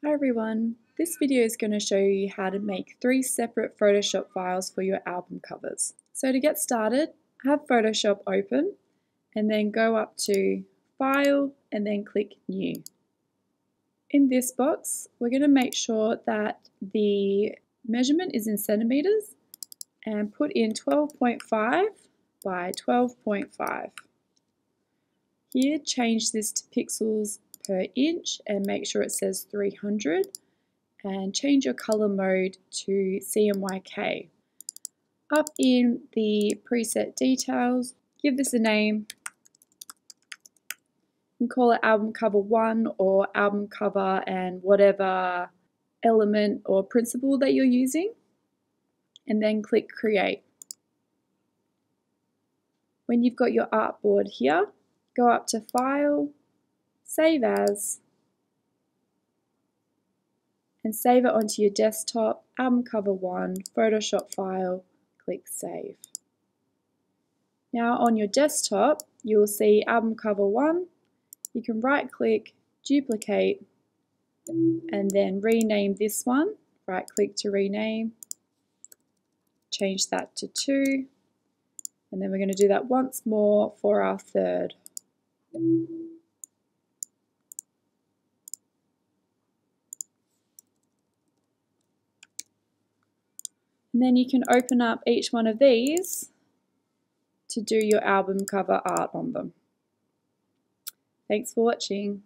Hi everyone, this video is going to show you how to make 3 separate Photoshop files for your album covers. So to get started, have Photoshop open and then go up to File and then click New. In this box, we're going to make sure that the measurement is in centimeters and put in 12.5 by 12.5. Here, change this to pixels per inch and make sure it says 300 and change your color mode to CMYK. Up in the preset details, give this a name and call it album cover 1 or album cover and whatever element or principle that you're using, and then click create. When you've got your artboard here, go up to File, Save As, and save it onto your desktop, album cover 1, Photoshop file, click Save. Now on your desktop, you will see album cover 1. You can right click, duplicate, and then rename this one. Right click to rename, change that to 2, and then we're going to do that once more for our third. And then you can open up each one of these to do your album cover art on them. Thanks for watching.